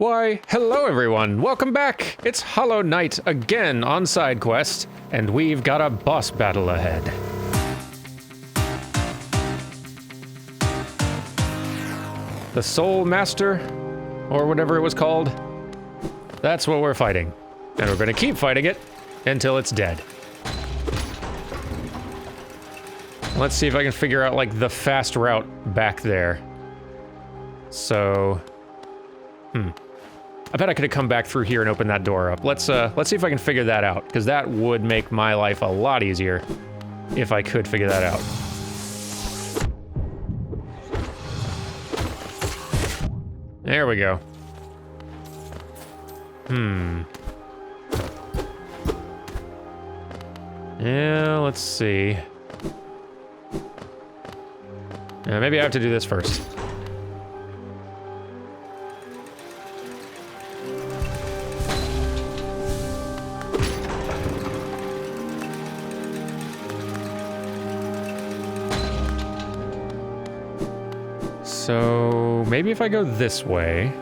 Why, hello everyone, welcome back! It's Hollow Knight again on side quest, and we've got a boss battle ahead. The Soul Master, or whatever it was called, that's what we're fighting. And we're gonna keep fighting it until it's dead. Let's see if I can figure out, like, the fast route back there. So... I bet I could have come back through here and opened that door up. Let's see if I can figure that out, because that would make my life a lot easier if I could figure that out. There we go. Yeah, let's see. Yeah, maybe I have to do this first. So maybe if I go this way,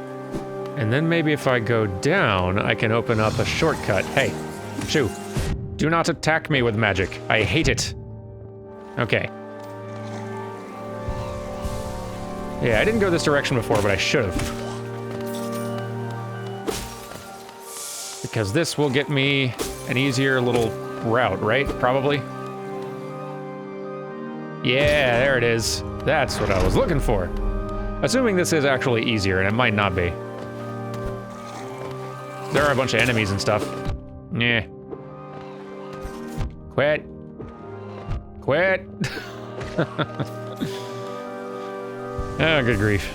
and then maybe if I go down, I can open up a shortcut. Hey, shoo. Do not attack me with magic. I hate it. Okay. Yeah, I didn't go this direction before, but I should have. Because this will get me an easier little route, right? Probably. Yeah, there it is. That's what I was looking for. Assuming this is actually easier, and it might not be. There are a bunch of enemies and stuff. Yeah. Quit. Quit. Oh, good grief.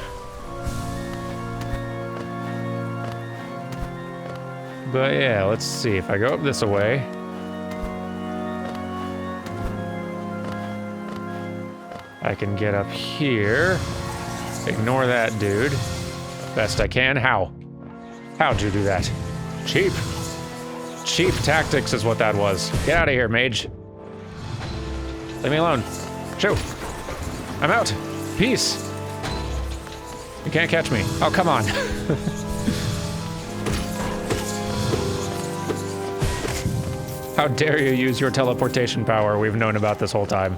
But yeah, let's see. If I go up this way... I can get up here. Ignore that dude. Best I can. How? How'd you do that? Cheap. Cheap tactics is what that was. Get out of here, mage. Leave me alone. Shoo. I'm out. Peace. You can't catch me. Oh, come on. How dare you use your teleportation power we've known about this whole time.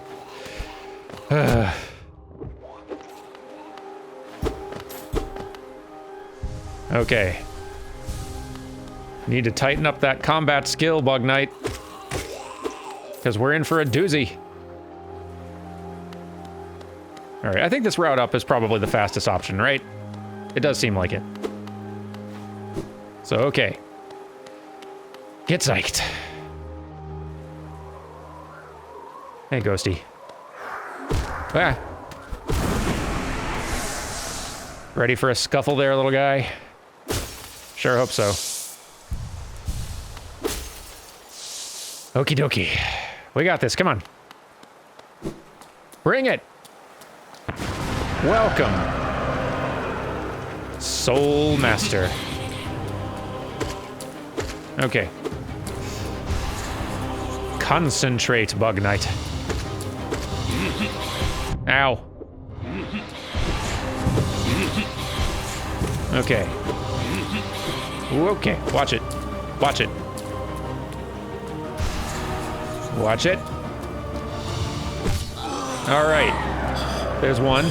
Okay. Need to tighten up that combat skill, Bug Knight. Because we're in for a doozy. Alright, I think this route up is probably the fastest option, right? It does seem like it. So, okay. Get psyched. Hey, Ghosty. Ah. Ready for a scuffle there, little guy? Sure hope so. Okie dokie. We got this, come on. Bring it! Welcome. Soul Master. Okay. Concentrate, Bug Knight. Ow. Okay. Okay, watch it. Watch it. Watch it. Alright. There's one.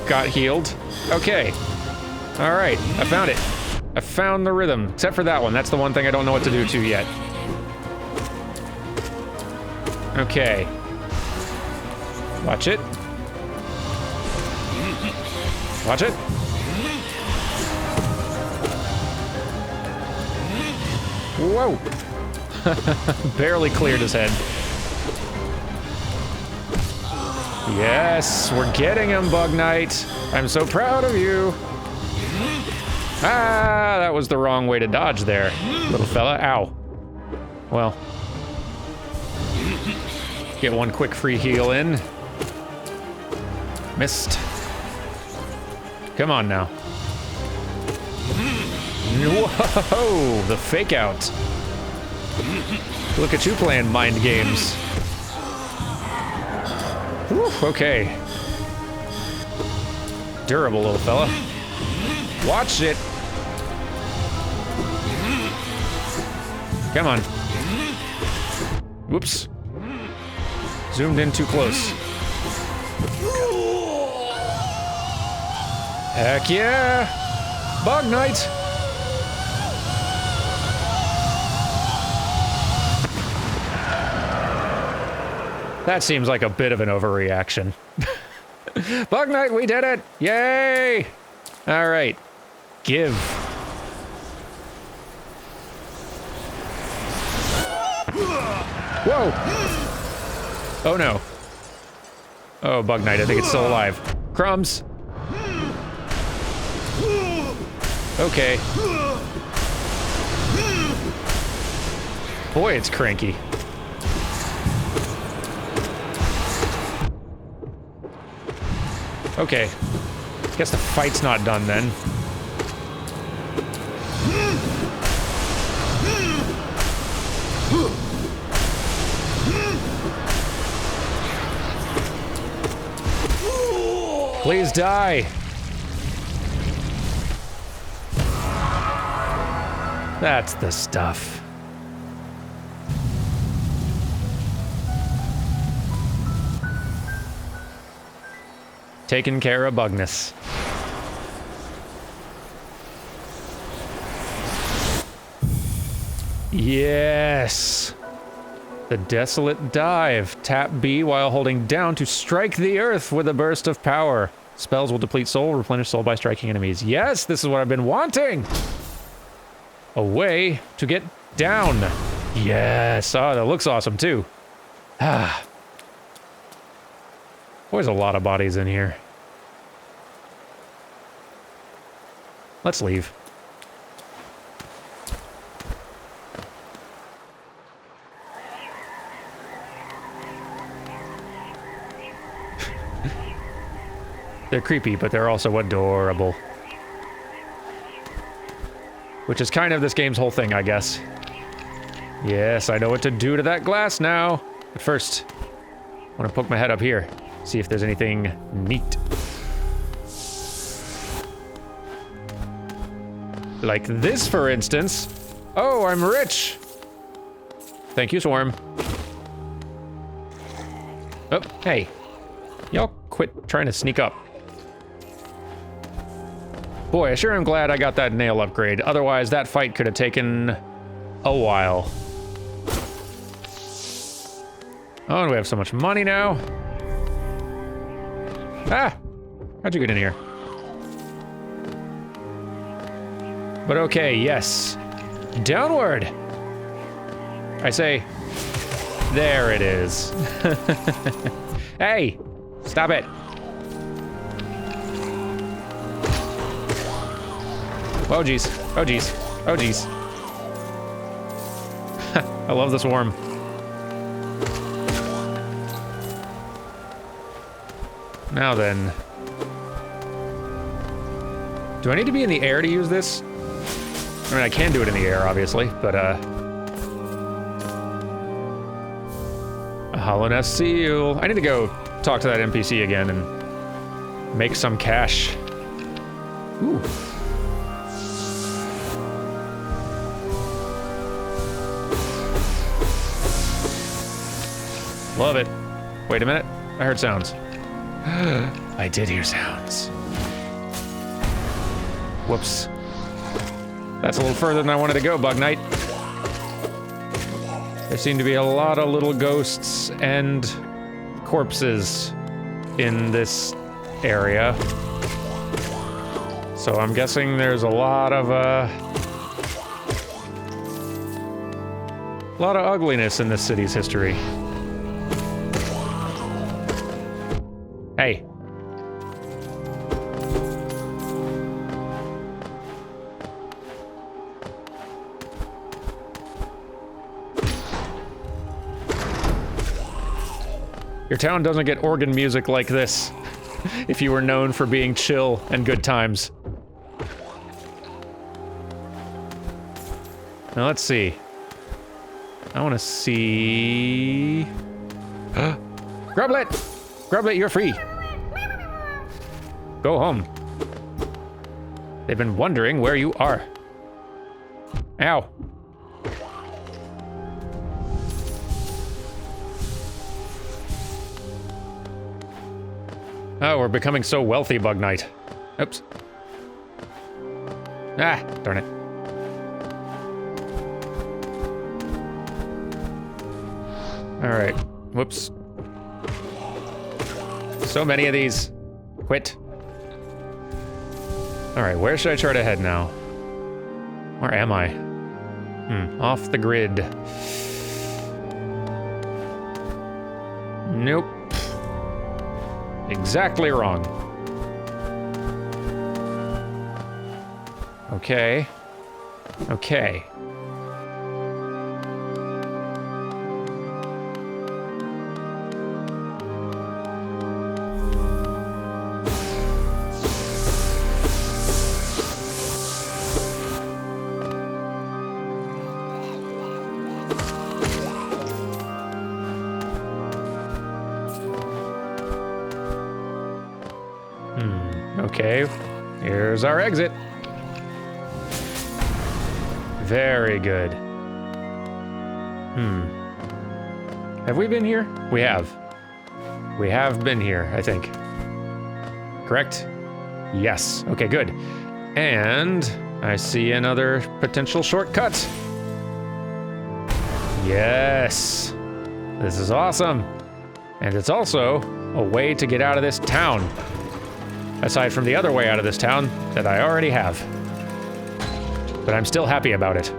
Got healed. Okay. Alright, I found it. I found the rhythm. Except for that one. That's the one thing I don't know what to do to yet. Okay. Watch it. Watch it. Whoa! Barely cleared his head. Yes, we're getting him, Bug Knight. I'm so proud of you. Ah, that was the wrong way to dodge there, little fella. Ow. Well. Get one quick free heal in. Missed. Come on now. Whoa, the fake out. Look at you playing mind games. Whew, okay. Durable little fella. Watch it. Come on. Whoops. Zoomed in too close. Heck yeah! Bug Knight! That seems like a bit of an overreaction. Bug Knight, we did it! Yay! Alright. Give. Whoa! Oh no. Oh, Bug Knight, I think it's still alive. Crumbs! Okay. Boy, it's cranky. Okay. Guess the fight's not done then. Please die. That's the stuff. Taking care of Bugness. Yes! The Desolate Dive. Tap B while holding down to strike the earth with a burst of power. Spells will deplete soul, replenish soul by striking enemies. Yes, this is what I've been wanting! A way to get down. Yes! Oh, that looks awesome too. Ah. There's a lot of bodies in here. Let's leave. They're creepy, but they're also adorable. Which is kind of this game's whole thing, I guess. Yes, I know what to do to that glass now. But first, I want to poke my head up here. See if there's anything neat. Like this, for instance. Oh, I'm rich! Thank you, Swarm. Oh, hey. Y'all quit trying to sneak up. Boy, I sure am glad I got that nail upgrade. Otherwise, that fight could have taken a while. Oh, and we have so much money now. Ah! How'd you get in here? But okay, yes. Downward! I say, there it is. Hey! Stop it! Oh geez, oh geez, oh geez. I love this worm. Now then. Do I need to be in the air to use this? I mean, I can do it in the air, obviously, but, a Hollow Nest seal. I need to go talk to that NPC again and make some cash. Ooh. Love it. Wait a minute. I heard sounds. I did hear sounds. Whoops. That's a little further than I wanted to go, Bug Knight. There seem to be a lot of little ghosts and corpses in this area. So I'm guessing there's a lot of ugliness in this city's history. Hey. Your town doesn't get organ music like this, if you were known for being chill and good times. Now let's see. I want to see... Grublet! Grublet, you're free! Go home. They've been wondering where you are. Ow. Oh, we're becoming so wealthy, Bug Knight. Oops. Ah, darn it. Alright. Whoops. So many of these. Quit. Alright, where should I try to head now? Where am I? Off the grid. Nope. Exactly wrong. Okay. Okay. Okay, here's our exit. Very good. Have we been here? We have. We have been here, I think. Correct? Yes. Okay, good. And I see another potential shortcut. Yes. This is awesome. And it's also a way to get out of this town. Aside from the other way out of this town that I already have. But I'm still happy about it.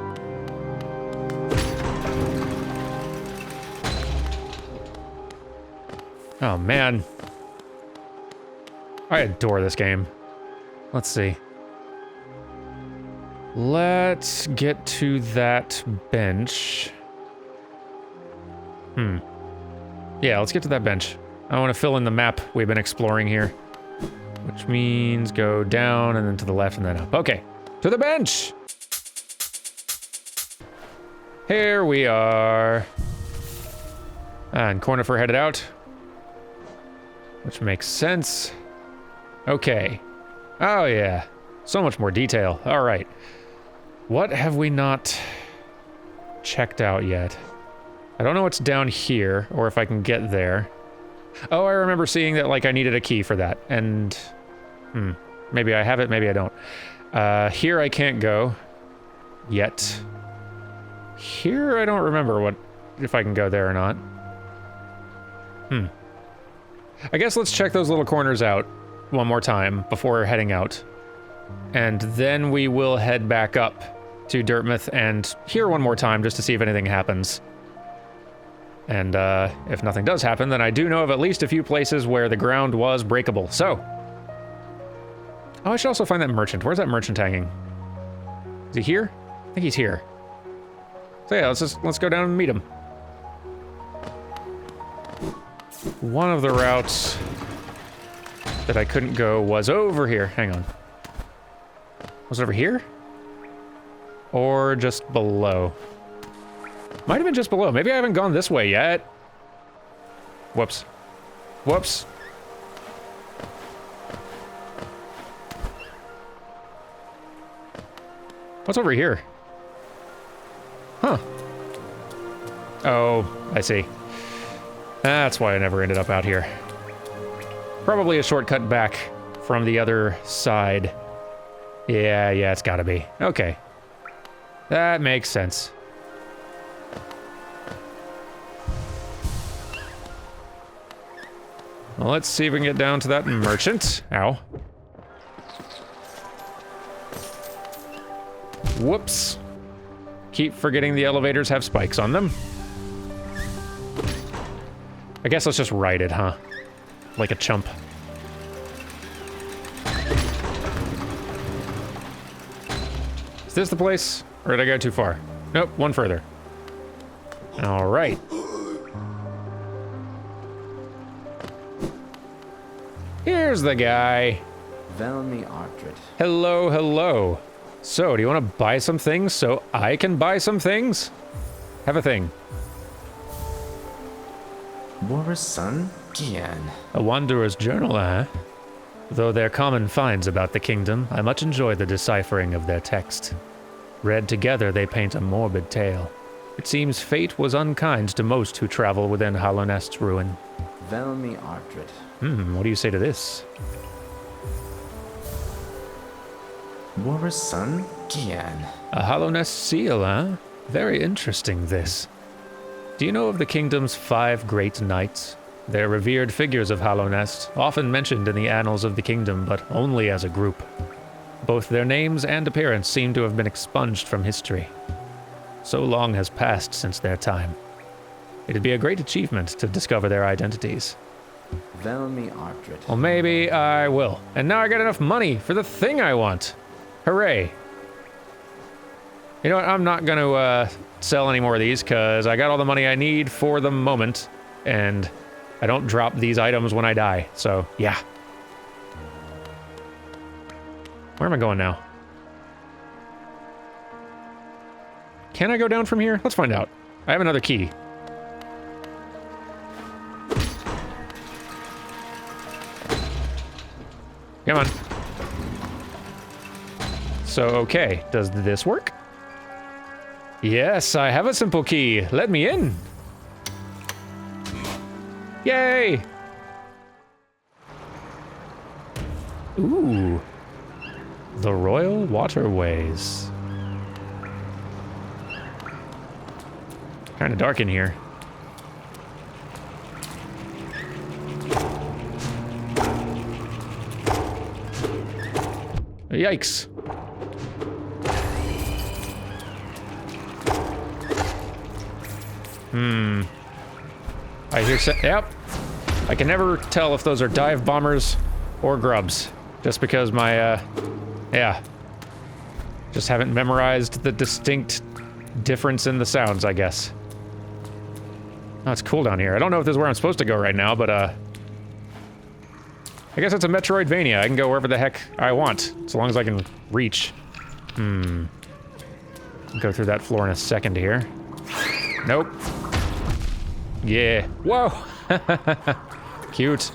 Oh man. I adore this game. Let's see. Let's get to that bench. Yeah, let's get to that bench. I want to fill in the map we've been exploring here. Which means go down and then to the left and then up. Okay, to the bench! Here we are. And Cornifer headed out. Which makes sense. Okay. Oh yeah, so much more detail. All right. What have we not checked out yet? I don't know what's down here or if I can get there. Oh, I remember seeing that, like, I needed a key for that, and... maybe I have it, maybe I don't. Here I can't go. Yet. Here I don't remember if I can go there or not. I guess let's check those little corners out one more time before heading out. And then we will head back up to Dirtmouth and here one more time just to see if anything happens. And if nothing does happen, then I do know of at least a few places where the ground was breakable. So, oh, I should also find that merchant. Where's that merchant hanging? Is he here? I think he's here. So yeah, let's go down and meet him. One of the routes that I couldn't go was over here. Hang on. Was it over here? Or just below? Might have been just below. Maybe I haven't gone this way yet. Whoops. Whoops. What's over here? Huh. Oh, I see. That's why I never ended up out here. Probably a shortcut back from the other side. Yeah, it's gotta be. Okay. That makes sense. Well, let's see if we can get down to that merchant. Ow. Whoops. Keep forgetting the elevators have spikes on them. I guess let's just ride it, huh? Like a chump. Is this the place? Or did I go too far? Nope, one further. All right. Here's the guy. Hello, hello. So, do you want to buy some things so I can buy some things? Have a thing. War's son? Gian. A wanderer's journal, eh? Though they're common finds about the kingdom, I much enjoy the deciphering of their text. Read together, they paint a morbid tale. It seems fate was unkind to most who travel within Hallownest's ruin. Velmi Ardred. What do you say to this? War's son? Gian. A Hollow Nest seal, huh? Very interesting, this. Do you know of the kingdom's 5 great knights? They're revered figures of Hollow Nest, often mentioned in the annals of the kingdom, but only as a group. Both their names and appearance seem to have been expunged from history. So long has passed since their time. It'd be a great achievement to discover their identities. Velmi Ardred. Well, maybe I will. And now I got enough money for the thing I want. Hooray. You know what? I'm not going to sell any more of these because I got all the money I need for the moment. And I don't drop these items when I die. So, yeah. Where am I going now? Can I go down from here? Let's find out. I have another key. Come on. So, okay. Does this work? Yes, I have a simple key. Let me in. Yay! Ooh. The Royal Waterways. Kind of dark in here. Yikes. I hear yep. I can never tell if those are dive bombers or grubs. Just because my, yeah. Just haven't memorized the distinct difference in the sounds, I guess. Oh, it's cool down here. I don't know if this is where I'm supposed to go right now, but, I guess it's a Metroidvania. I can go wherever the heck I want, as long as I can reach. Go through that floor in a second here. Nope. Yeah. Whoa! Cute.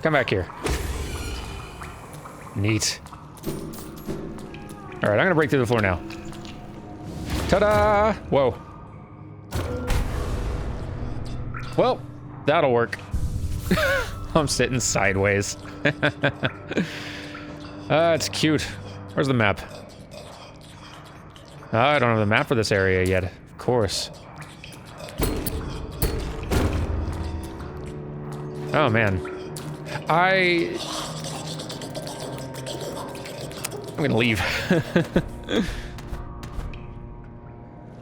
Come back here. Neat. Alright, I'm gonna break through the floor now. Ta-da! Whoa. Well, that'll work. I'm sitting sideways. It's cute. Where's the map? I don't have the map for this area yet. Of course. Oh, man. I'm gonna leave.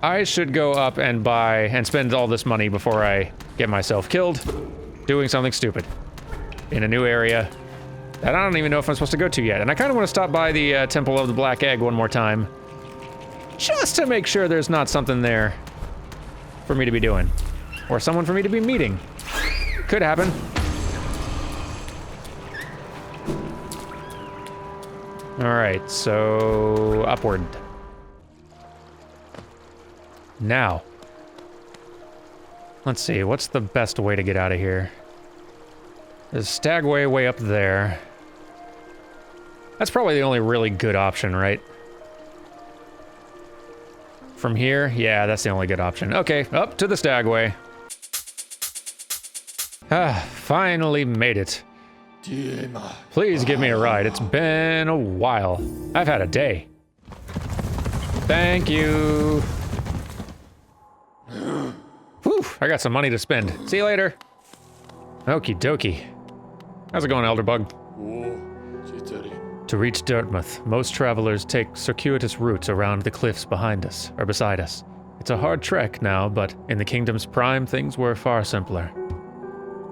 I should go up and buy and spend all this money before I get myself killed doing something stupid in a new area that I don't even know if I'm supposed to go to yet. And I kind of want to stop by the Temple of the Black Egg one more time just to make sure there's not something there for me to be doing or someone for me to be meeting. Could happen. All right, so upward. Now, let's see, what's the best way to get out of here? There's Stagway way up there. That's probably the only really good option, right? From here? Yeah, that's the only good option. Okay, up to the Stagway. Ah, finally made it. Please give me a ride. It's been a while. I've had a day. Thank you. Whew, I got some money to spend. See you later. Okie dokie. How's it going, Elderbug? To reach Dartmouth, most travelers take circuitous routes around the cliffs behind us, or beside us. It's a hard trek now, but in the Kingdom's prime, things were far simpler.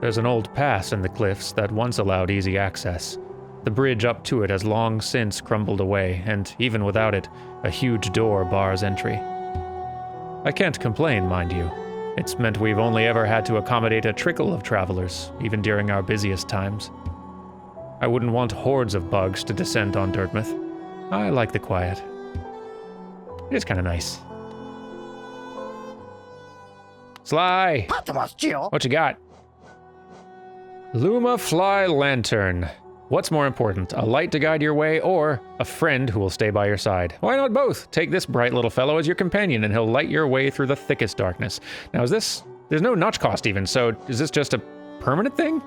There's an old pass in the cliffs that once allowed easy access. The bridge up to it has long since crumbled away, and even without it, a huge door bars entry. I can't complain, mind you. It's meant we've only ever had to accommodate a trickle of travelers, even during our busiest times. I wouldn't want hordes of bugs to descend on Dartmouth. I like the quiet. It is kind of nice. Sly! What you got? Luma Fly Lantern. What's more important, a light to guide your way or a friend who will stay by your side? Why not both? Take this bright little fellow as your companion and he'll light your way through the thickest darkness. Now is this... There's no notch cost even, so is this just a permanent thing?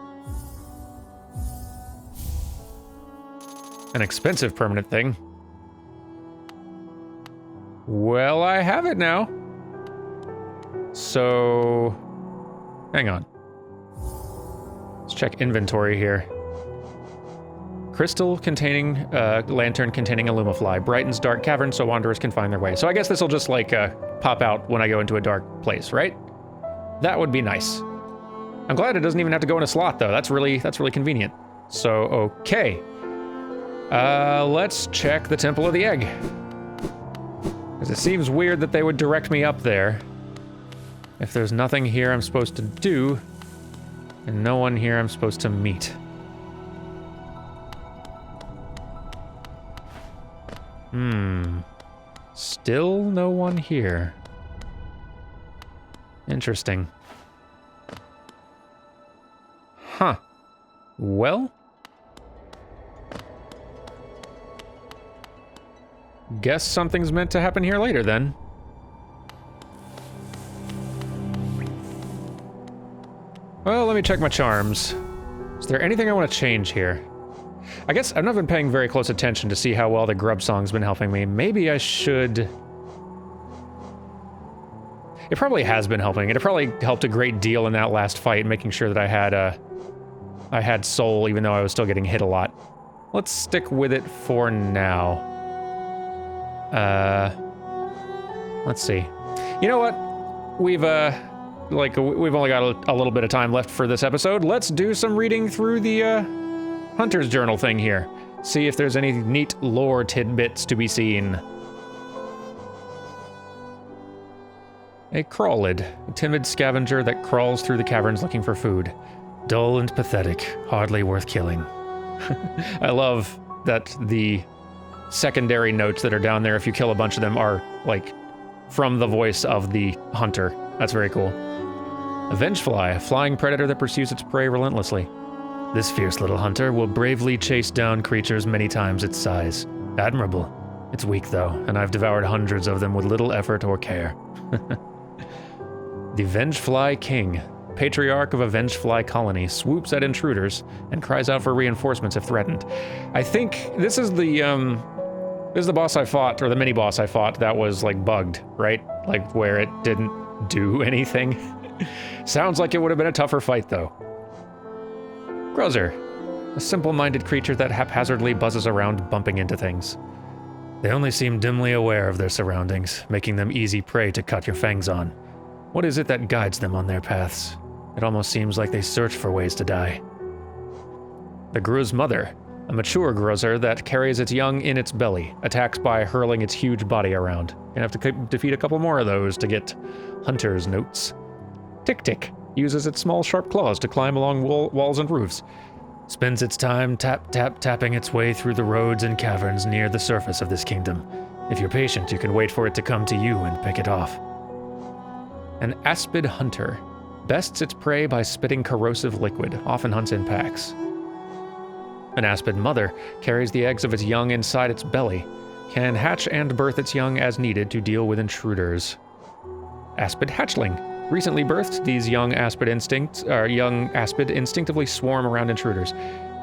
An expensive permanent thing. Well, I have it now. So... Hang on. Let's check inventory here. Crystal containing, lantern containing a lumafly. Brightens dark caverns so wanderers can find their way. So I guess this will just like pop out when I go into a dark place, right? That would be nice. I'm glad it doesn't even have to go in a slot though. That's really convenient. So, okay. Let's check the Temple of the Egg. Because it seems weird that they would direct me up there. If there's nothing here I'm supposed to do, and no one here I'm supposed to meet. Still no one here. Interesting. Huh. Well... Guess something's meant to happen here later, then. Well, let me check my charms. Is there anything I want to change here? I guess I've not been paying very close attention to see how well the grub song's been helping me. Maybe I should... It probably has been helping. It probably helped a great deal in that last fight, making sure that I had soul, even though I was still getting hit a lot. Let's stick with it for now. Let's see. You know what? We've only got a little bit of time left for this episode. Let's do some reading through the, Hunter's Journal thing here. See if there's any neat lore tidbits to be seen. A crawlid, a timid scavenger that crawls through the caverns looking for food. Dull and pathetic, hardly worth killing. I love that the secondary notes that are down there, if you kill a bunch of them, are, like, from the voice of the hunter. That's very cool. A vengefly, a flying predator that pursues its prey relentlessly. This fierce little hunter will bravely chase down creatures many times its size. Admirable. It's weak, though, and I've devoured hundreds of them with little effort or care. The Vengefly King, patriarch of a Vengefly colony, swoops at intruders and cries out for reinforcements if threatened. I think this is the boss I fought, or the mini-boss I fought that was, like, bugged, right? Like, where it didn't do anything. Sounds like it would have been a tougher fight, though. Grozer, a simple-minded creature that haphazardly buzzes around, bumping into things. They only seem dimly aware of their surroundings, making them easy prey to cut your fangs on. What is it that guides them on their paths? It almost seems like they search for ways to die. The Gruz Mother, a mature grozer that carries its young in its belly, attacks by hurling its huge body around. Gonna have to defeat a couple more of those to get hunter's notes. Tick Tick uses its small sharp claws to climb along walls and roofs. Spends its time tapping its way through the roads and caverns near the surface of this kingdom. If you're patient, you can wait for it to come to you and pick it off. An aspid hunter bests its prey by spitting corrosive liquid, often hunts in packs. An aspid mother carries the eggs of its young inside its belly, can hatch and birth its young as needed to deal with intruders. Aspid hatchling. Recently birthed, these young aspid instinctively swarm around intruders.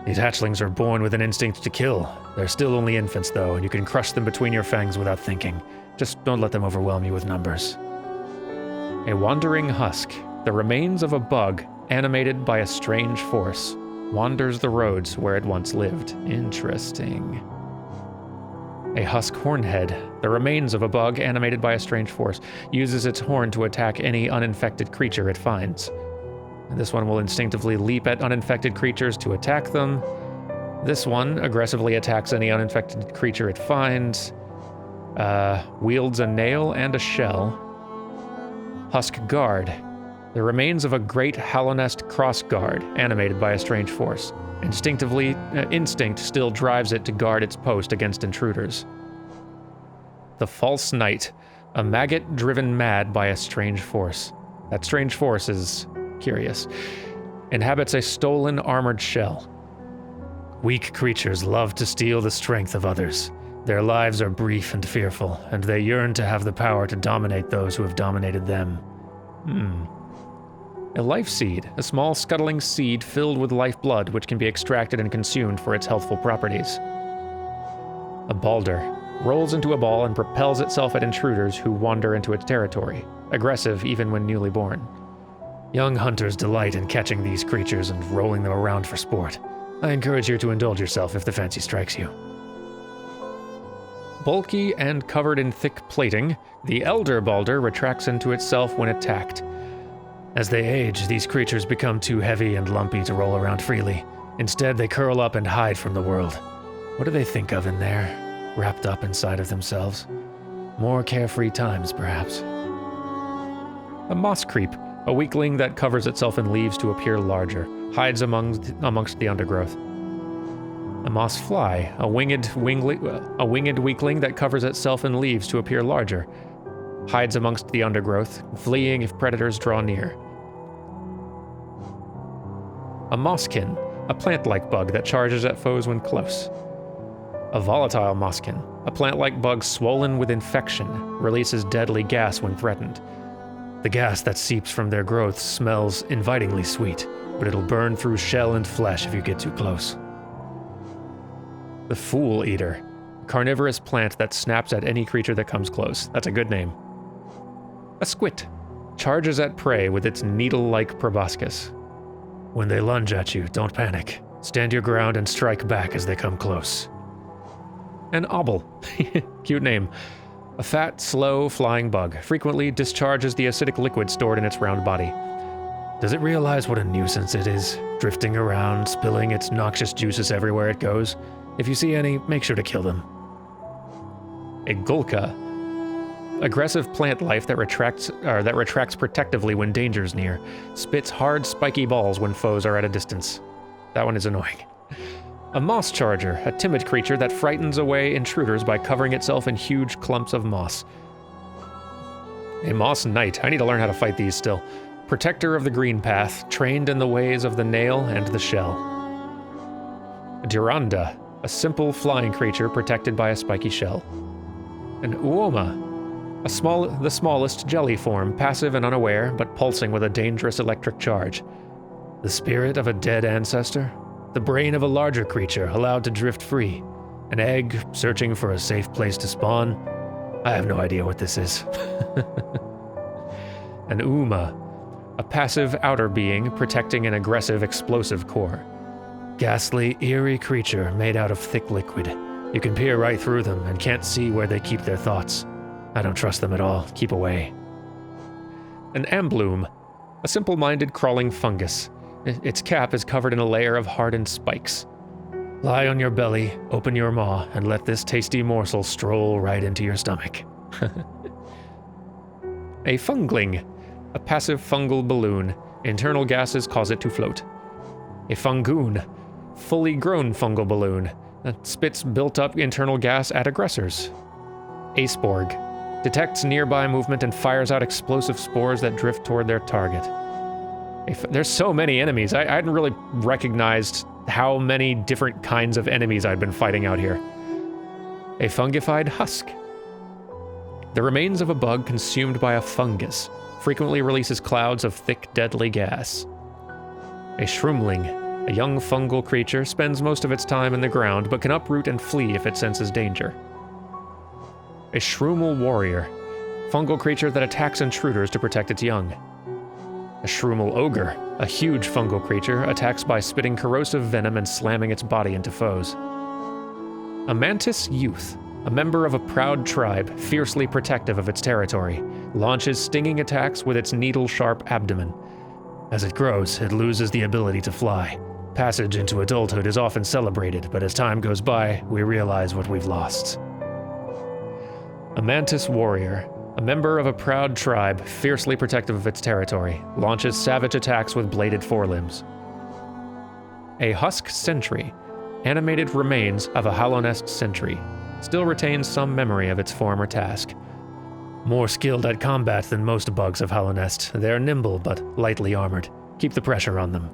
These hatchlings are born with an instinct to kill. They're still only infants, though, and you can crush them between your fangs without thinking. Just don't let them overwhelm you with numbers. A wandering husk, the remains of a bug animated by a strange force, wanders the roads where it once lived. Interesting. A husk hornhead, the remains of a bug animated by a strange force, uses its horn to attack any uninfected creature it finds. And this one will instinctively leap at uninfected creatures to attack them. This one aggressively attacks any uninfected creature it finds. Wields a nail and a shell. Husk guard, the remains of a great Halonest cross guard animated by a strange force. Instinct still drives it to guard its post against intruders. The False Knight, a maggot driven mad by a strange force. That strange force is curious. Inhabits a stolen armored shell. Weak creatures love to steal the strength of others. Their lives are brief and fearful, and they yearn to have the power to dominate those who have dominated them. A life seed, a small scuttling seed filled with lifeblood which can be extracted and consumed for its healthful properties. A balder rolls into a ball and propels itself at intruders who wander into its territory, aggressive even when newly born. Young hunters delight in catching these creatures and rolling them around for sport. I encourage you to indulge yourself if the fancy strikes you. Bulky and covered in thick plating, the elder balder retracts into itself when attacked. As they age, these creatures become too heavy and lumpy to roll around freely. Instead, they curl up and hide from the world. What do they think of in there, wrapped up inside of themselves? More carefree times, perhaps. A moss creep, a weakling that covers itself in leaves to appear larger, hides amongst the undergrowth. A moss fly, a winged weakling that covers itself in leaves to appear larger, hides amongst the undergrowth, fleeing if predators draw near. A mosskin, a plant-like bug that charges at foes when close. A volatile mosskin, a plant-like bug swollen with infection, releases deadly gas when threatened. The gas that seeps from their growth smells invitingly sweet, but it'll burn through shell and flesh if you get too close. The Fool Eater, a carnivorous plant that snaps at any creature that comes close. That's a good name. A squit, charges at prey with its needle-like proboscis. When they lunge at you, don't panic. Stand your ground and strike back as they come close. An obel, cute name. A fat, slow, flying bug, frequently discharges the acidic liquid stored in its round body. Does it realize what a nuisance it is, drifting around, spilling its noxious juices everywhere it goes? If you see any, make sure to kill them. A gulka, aggressive plant life that retracts protectively when danger's near, spits hard, spiky balls when foes are at a distance. That one is annoying. A moss charger, a timid creature that frightens away intruders by covering itself in huge clumps of moss. A moss knight, I need to learn how to fight these still. Protector of the green path, trained in the ways of the nail and the shell. A duranda, a simple flying creature protected by a spiky shell. An uoma, the smallest jelly form, passive and unaware, but pulsing with a dangerous electric charge. The spirit of a dead ancestor? The brain of a larger creature allowed to drift free. An egg searching for a safe place to spawn? I have no idea what this is. An Uma, a passive outer being protecting an aggressive explosive core. Ghastly, eerie creature made out of thick liquid. You can peer right through them and can't see where they keep their thoughts. I don't trust them at all. Keep away. An Ambloom, a simple-minded crawling fungus. Its cap is covered in a layer of hardened spikes. Lie on your belly, open your maw, and let this tasty morsel stroll right into your stomach. A fungling, a passive fungal balloon. Internal gases cause it to float. A fungoon, fully grown fungal balloon that spits built-up internal gas at aggressors. A sporg, detects nearby movement and fires out explosive spores that drift toward their target. There's so many enemies. I hadn't really recognized how many different kinds of enemies I'd been fighting out here. A fungified husk. The remains of a bug consumed by a fungus frequently releases clouds of thick, deadly gas. A shroomling, a young fungal creature, spends most of its time in the ground but can uproot and flee if it senses danger. A shroomal warrior, fungal creature that attacks intruders to protect its young. A shroomal ogre, a huge fungal creature, attacks by spitting corrosive venom and slamming its body into foes. A mantis youth, a member of a proud tribe, fiercely protective of its territory, launches stinging attacks with its needle-sharp abdomen. As it grows, it loses the ability to fly. Passage into adulthood is often celebrated, but as time goes by, we realize what we've lost. A mantis warrior, a member of a proud tribe, fiercely protective of its territory, launches savage attacks with bladed forelimbs. A husk sentry, animated remains of a Hallownest sentry, still retains some memory of its former task. More skilled at combat than most bugs of Hallownest, they're nimble but lightly armored. Keep the pressure on them.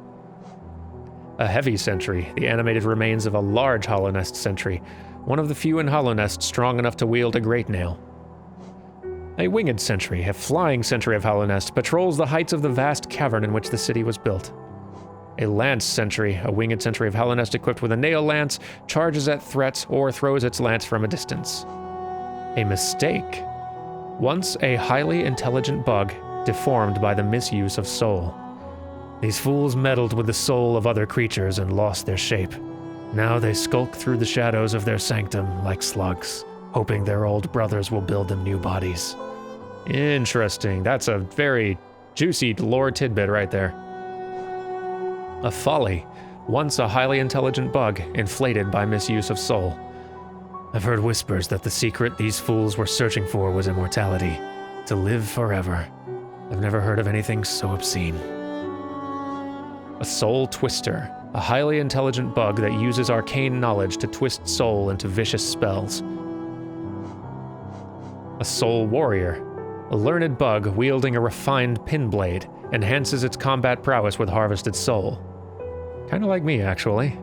A heavy sentry, the animated remains of a large hollow nest sentry, one of the few in hollow nest strong enough to wield a great nail. A winged sentry, a flying sentry of hollow nest, patrols the heights of the vast cavern in which the city was built. A lance sentry, a winged sentry of hollow nest equipped with a nail lance, charges at threats or throws its lance from a distance. A mistake. Once a highly intelligent bug, deformed by the misuse of soul. These fools meddled with the soul of other creatures and lost their shape. Now they skulk through the shadows of their sanctum like slugs, hoping their old brothers will build them new bodies. Interesting. That's a very juicy lore tidbit right there. A folly. Once a highly intelligent bug, inflated by misuse of soul. I've heard whispers that the secret these fools were searching for was immortality. To live forever. I've never heard of anything so obscene. A soul twister. A highly intelligent bug that uses arcane knowledge to twist soul into vicious spells. A soul warrior. A learned bug wielding a refined pin blade enhances its combat prowess with harvested soul. Kinda like me, actually.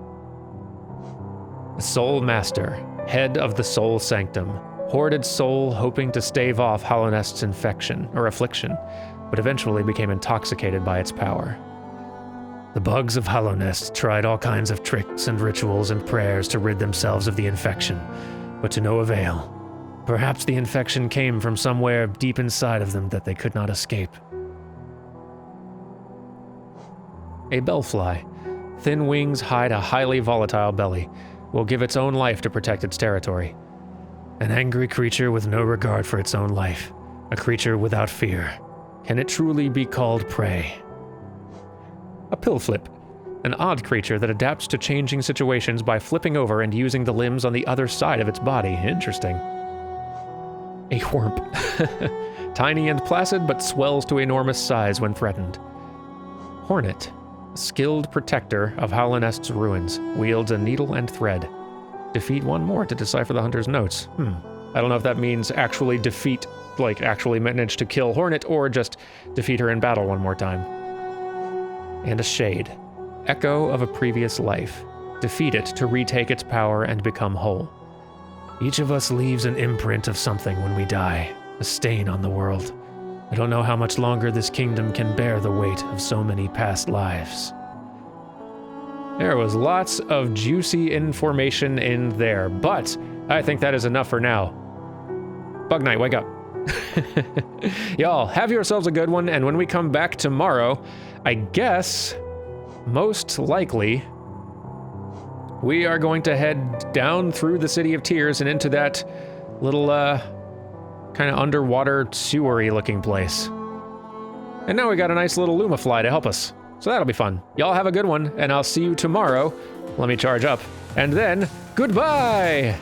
A soul master. Head of the soul sanctum. Hoarded soul hoping to stave off Hollow Nest's affliction, but eventually became intoxicated by its power. The bugs of Hollow Nest tried all kinds of tricks and rituals and prayers to rid themselves of the infection, but to no avail. Perhaps the infection came from somewhere deep inside of them that they could not escape. A bellfly. Thin wings hide a highly volatile belly. Will give its own life to protect its territory. An angry creature with no regard for its own life. A creature without fear. Can it truly be called prey? A pillflip. An odd creature that adapts to changing situations by flipping over and using the limbs on the other side of its body. Interesting. A whorp. Tiny and placid, but swells to enormous size when threatened. Hornet. Skilled protector of Hollow Nest's ruins. Wields a needle and thread. Defeat one more to decipher the hunter's notes. I don't know if that means actually defeat, like actually manage to kill Hornet, or just defeat her in battle one more time. And a shade. Echo of a previous life. Defeat it to retake its power and become whole. Each of us leaves an imprint of something when we die, a stain on the world. I don't know how much longer this kingdom can bear the weight of so many past lives. There was lots of juicy information in there, but I think that is enough for now. Bug Knight, wake up. Y'all, have yourselves a good one, and when we come back tomorrow, I guess, most likely, we are going to head down through the City of Tears and into that little, kind of underwater sewery looking place. And now we got a nice little Lumafly to help us. So that'll be fun. Y'all have a good one, and I'll see you tomorrow. Let me charge up. And then, goodbye!